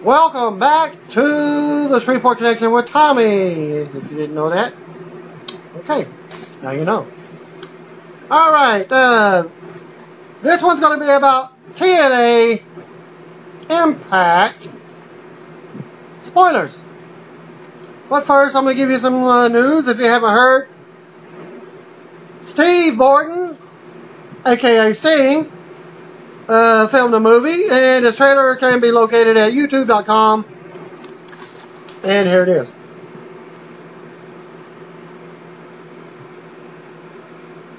Welcome back to the Shreveport Connection with Tommy. If you didn't know that, okay, now you know. All right, this one's going to be about TNA Impact spoilers. But first, I'm going to give you some news. If you haven't heard, Steve Borden, aka Sting, filmed a movie, and his trailer can be located at youtube.com. And here it is.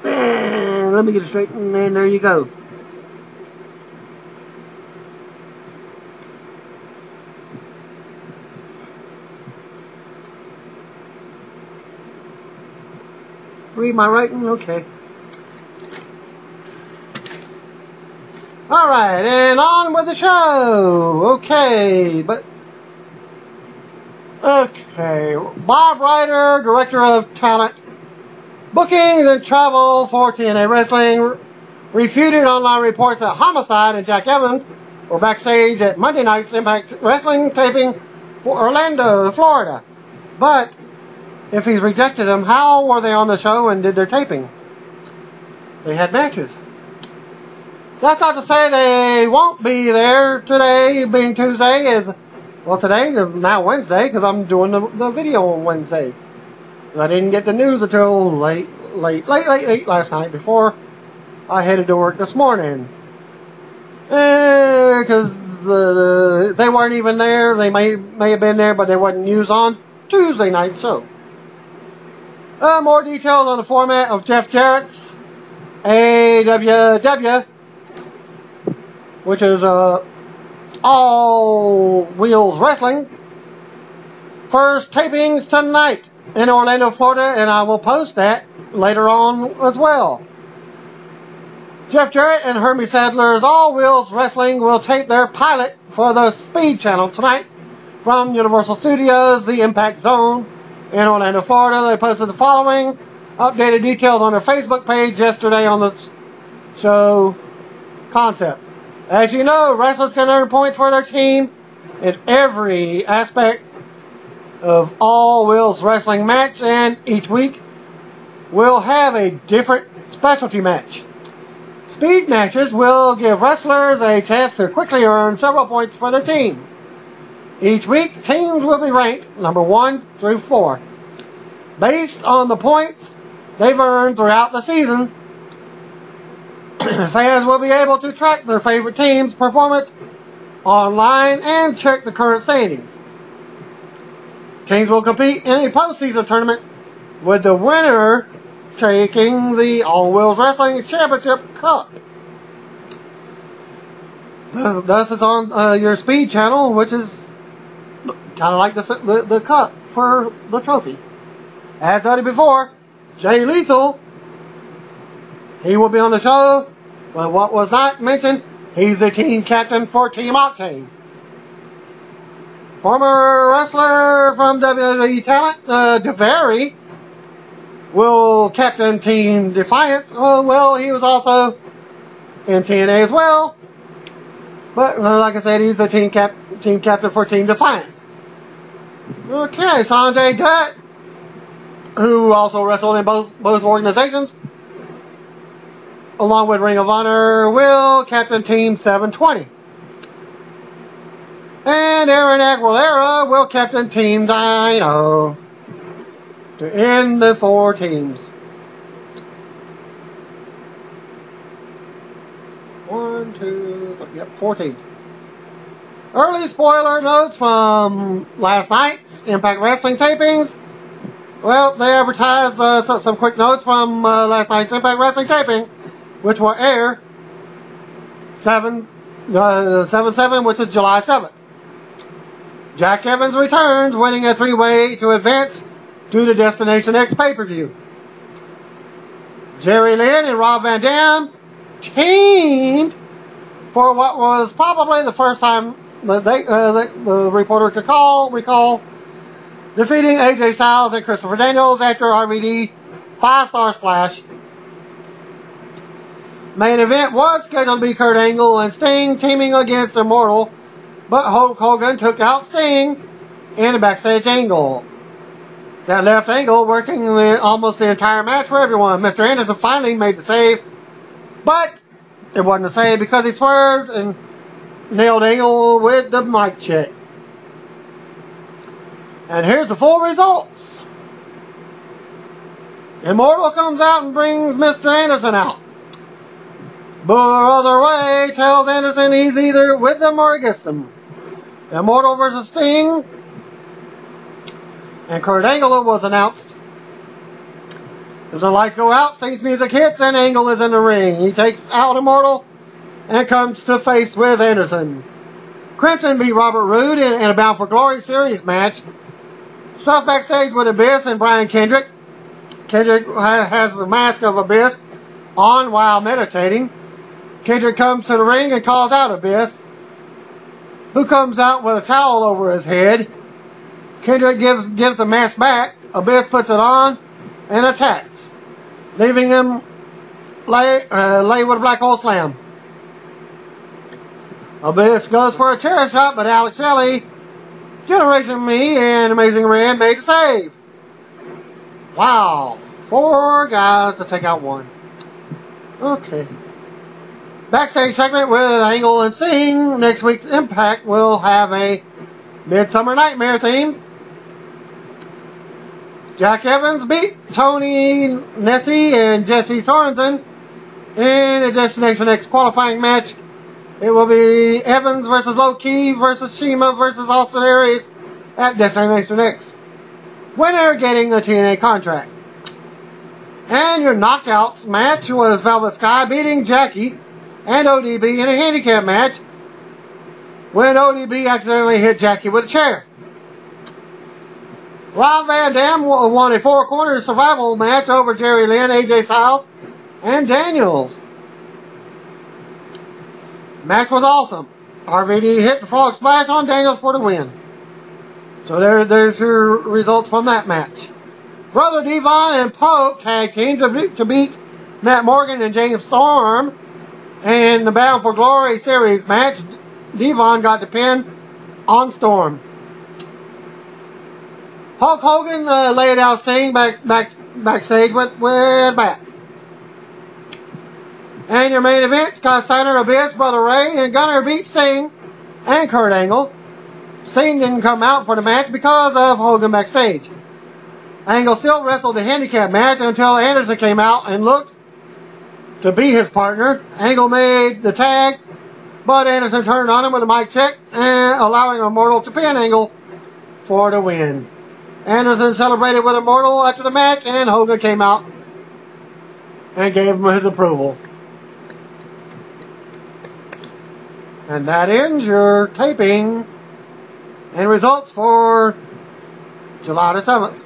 And let me get it straight, and there you go. Read my writing? Okay. Alright, and on with the show. Okay, Bob Ryder, Director of Talent, Bookings and Travel for TNA Wrestling, refuted online reports that Homicide and Jack Evans were backstage at Monday night's Impact Wrestling taping for Orlando, Florida. But if he's rejected them, how were they on the show and did their taping? They had matches. That's not to say they won't be there today, being Tuesday. Today is now Wednesday, because I'm doing the video on Wednesday. I didn't get the news until late last night, before I headed to work this morning. Because they weren't even there. They may have been there, but they wasn't news on Tuesday night, so. More details on the format of Jeff Jarrett's AWW, which is All Wheels Wrestling. First tapings tonight in Orlando, Florida, and I will post that later on as well. Jeff Jarrett and Hermie Sadler's All Wheels Wrestling will tape their pilot for the Speed Channel tonight from Universal Studios, the Impact Zone in Orlando, Florida. They posted the following updated details on their Facebook page yesterday on the show concept. As you know, wrestlers can earn points for their team in every aspect of All Wheels Wrestling match, and each week we'll have a different specialty match. Speed matches will give wrestlers a chance to quickly earn several points for their team. Each week, teams will be ranked number 1 through 4, based on the points they've earned throughout the season. Fans will be able to track their favorite team's performance online and check the current standings. Teams will compete in a postseason tournament, with the winner taking the All Wheels Wrestling Championship Cup. Thus, it's on your Speed Channel, which is kind of like the cup for the trophy. As noted before, Jay Lethal, he will be on the show, but what was not mentioned, he's the team captain for Team Octane. Former wrestler from WWE Talent, Daivari, will captain Team Defiance. Oh, well, he was also in TNA as well. But, like I said, he's the team captain for Team Defiance. Okay, Sanjay Dutt, who also wrestled in both organizations, along with Ring of Honor, will captain Team 720. And Aaron Aguilera will captain Team Dino to end the 4 teams. 1, 2, 3, yep, 4 teams. Early spoiler notes from last night's Impact Wrestling tapings. Well, they advertised some quick notes from last night's Impact Wrestling taping, which will air 7/7, which is July 7th. Jack Evans returns, winning a 3-way to advance to the Destination X pay-per-view. Jerry Lynn and Rob Van Dam teamed for what was probably the first time that the reporter could recall defeating AJ Styles and Christopher Daniels after RVD 5-star splash. Main event was scheduled to be Kurt Angle and Sting teaming against Immortal, but Hulk Hogan took out Sting in a backstage angle. That left Angle working almost the entire match for everyone. Mr. Anderson finally made the save, but it wasn't a save because he swerved and nailed Angle with the mic check. And here's the full results. Immortal comes out and brings Mr. Anderson out. Brother Ray tells Anderson he's either with them or against them. Immortal versus Sting. And Kurt Angle was announced. As the lights go out, Sting's music hits, and Angle is in the ring. He takes out Immortal and comes to face with Anderson. Crimson beat Robert Roode in a Bound for Glory series match. Stuff backstage with Abyss and Brian Kendrick. Kendrick has the mask of Abyss on while meditating. Kendrick comes to the ring and calls out Abyss, who comes out with a towel over his head. Kendrick gives the mask back. Abyss puts it on and attacks, leaving him lay with a black hole slam. Abyss goes for a chair shot, but Alex Shelley, Generation Me, and Amazing Red made the save. Wow. 4 guys to take out 1. Okay. Backstage segment with Angle and Sting. Next week's Impact will have a Midsummer Nightmare theme. Jack Evans beat Tony Nese and Jesse Sorensen in a Destination X qualifying match. It will be Evans versus Low Key versus Shima versus Austin Aries at Destination X. Winner getting a TNA contract. And your knockouts match was Velvet Sky beating Jackie and ODB in a handicap match when ODB accidentally hit Jackie with a chair. Rob Van Dam won a 4-corner survival match over Jerry Lynn, AJ Styles, and Daniels. Match was awesome. RVD hit the frog splash on Daniels for the win. So there's your results from that match. Brother Devon and Pope tag team to beat Matt Morgan and James Storm in the Bound for Glory series match. Devon got the pin on Storm. Hulk Hogan laid out Sting backstage with bat. And your main event, Scott Steiner, Abyss, Brother Ray, and Gunner beat Sting and Kurt Angle. Sting didn't come out for the match because of Hogan backstage. Angle still wrestled the handicap match until Anderson came out and looked to be his partner. Angle made the tag, but Anderson turned on him with a mic check, allowing Immortal to pin Angle for the win. Anderson celebrated with Immortal after the match, and Hogan came out and gave him his approval. And that ends your taping and results for July the 7th.